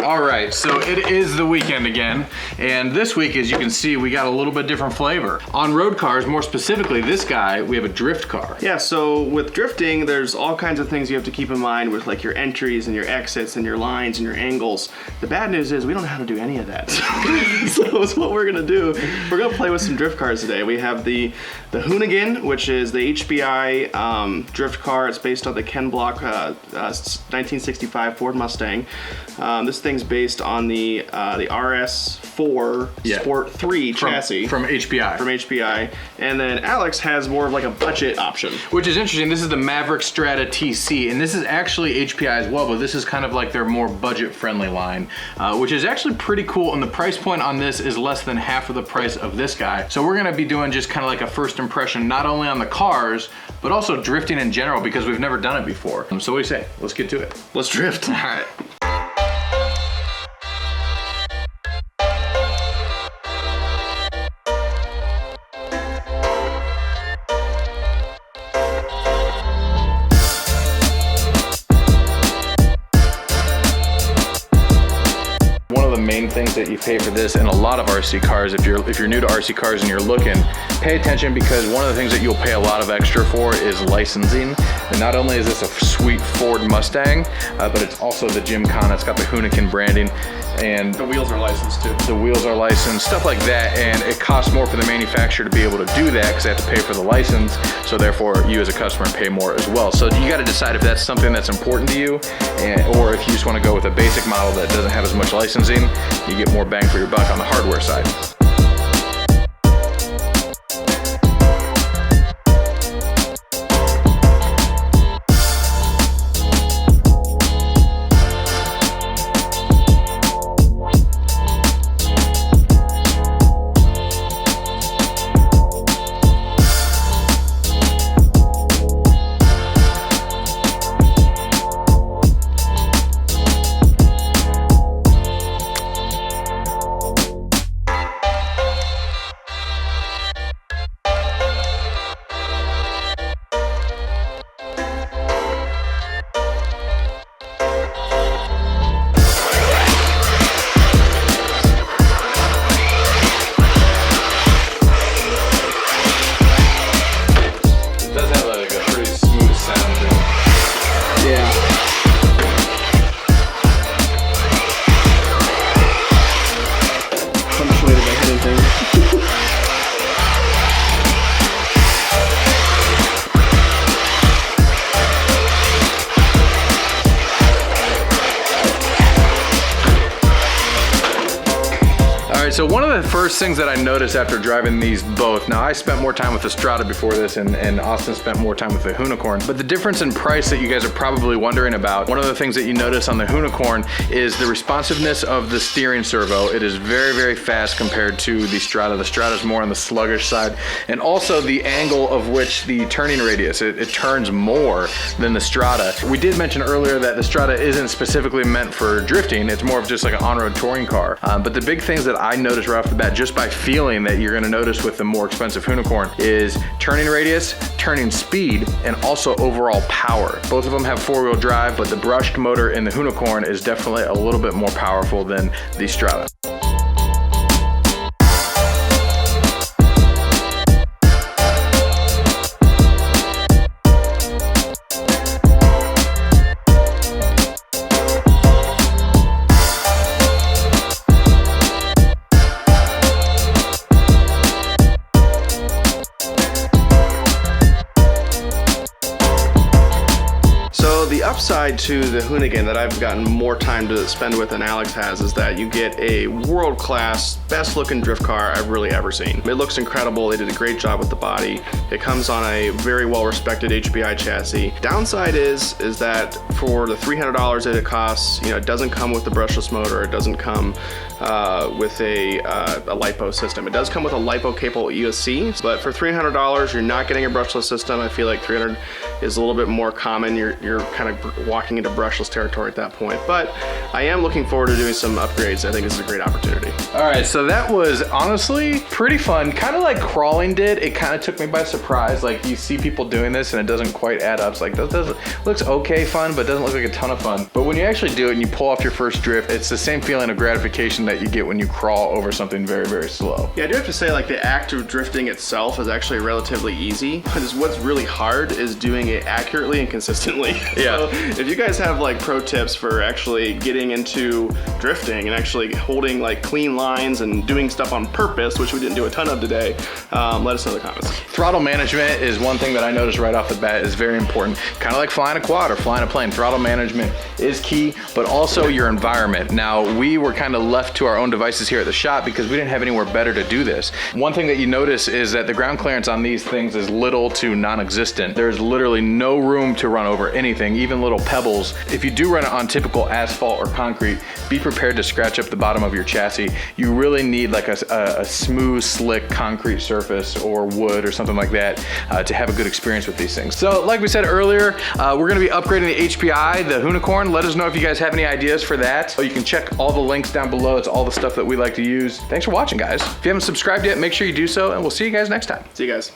All right, so it is the weekend again, and this week, as you can see, we got a little bit different flavor. On road cars, more specifically this guy, we have a drift car. Yeah, so with drifting, there's all kinds of things you have to keep in mind with like your entries and your exits and your lines and your angles. The bad news is we don't know how to do any of that. So what we're gonna do, we're gonna play with some drift cars today. We have the Hoonigan, which is the HBI drift car. It's based on the Ken Block 1965 Ford Mustang. This thing's based on the RS4 Sport 3 chassis. From HBI. From HBI. And then Alex has more of like a budget option. Which is interesting. This is the Maverick Strata TC, and this is actually HBI as well, but this is kind of like their more budget-friendly line, which is actually pretty cool, and the price point on this is less than half of the price of this guy. So we're gonna be doing just kind of like a first impression, not only on the cars, but also drifting in general, because we've never done it before. So what do you say? Let's get to it. Let's drift. All right. Main things that you pay for this in a lot of RC cars, if you're new to RC cars and you're looking, pay attention, because one of the things that you'll pay a lot of extra for is licensing. And not only is this a sweet Ford Mustang, but it's also the Gymkhana. It's got the HOONICORN branding, and the wheels are licensed too. The wheels are licensed, stuff like that, and it costs more for the manufacturer to be able to do that because they have to pay for the license, so therefore you as a customer pay more as well. So you got to decide if that's something that's important to you, or if you just want to go with a basic model that doesn't have as much licensing. You get more bang for your buck on the hardware side. So one of the first things that I noticed after driving these both, now I spent more time with the Strata before this, and Austin spent more time with the HOONICORN, but the difference in price that you guys are probably wondering about, one of the things that you notice on the HOONICORN is the responsiveness of the steering servo. It is very, very fast compared to the Strata. The Strata is more on the sluggish side, and also the angle of which the turning radius, it turns more than the Strata. We did mention earlier that the Strata isn't specifically meant for drifting. It's more of just like an on-road touring car. But the big things that I noticed right off the bat, just by feeling, that you're gonna notice with the more expensive HOONICORN, is turning radius, turning speed, and also overall power. Both of them have four-wheel drive, but the brushed motor in the HOONICORN is definitely a little bit more powerful than the Strata. Upside to the Hoonigan that I've gotten more time to spend with than Alex has is that you get a world-class, best-looking drift car I've really ever seen. It looks incredible. They did a great job with the body. It comes on a very well-respected HBI chassis. Downside is that for the $300 that it costs, you know, it doesn't come with the brushless motor. It doesn't come with a LiPo system. It does come with a LiPo-capable ESC, but for $300, you're not getting a brushless system. I feel like $300 is a little bit more common. You're kind of walking into brushless territory at that point. But I am looking forward to doing some upgrades. I think this is a great opportunity. All right, so that was honestly pretty fun. Kind of like crawling did. It kind of took me by surprise. Like you see people doing this and it doesn't quite add up. It's like, that doesn't, looks okay fun, but doesn't look like a ton of fun. But when you actually do it and you pull off your first drift, it's the same feeling of gratification that you get when you crawl over something very, very slow. Yeah, I do have to say, like, the act of drifting itself is actually relatively easy. Because what's really hard is doing it accurately and consistently. Yeah. So if you guys have like pro tips for actually getting into drifting and actually holding like clean lines and doing stuff on purpose, which we didn't do a ton of today, let us know in the comments. Throttle management is one thing that I noticed right off the bat is very important. Kind of like flying a quad or flying a plane. Throttle management is key, but also your environment. Now, we were kind of left to our own devices here at the shop because we didn't have anywhere better to do this. One thing that you notice is that the ground clearance on these things is little to non-existent. There's literally no room to run over anything, even little pebbles. If you do run it on typical asphalt or concrete, be prepared to scratch up the bottom of your chassis. You really need like a smooth, slick concrete surface or wood or something like that to have a good experience with these things. So like we said earlier, we're gonna be upgrading the HPI, the HOONICORN. Let us know if you guys have any ideas for that. You can check all the links down below. It's all the stuff that we like to use. Thanks for watching, guys. If you haven't subscribed yet, make sure you do so, and we'll see you guys next time. See you guys.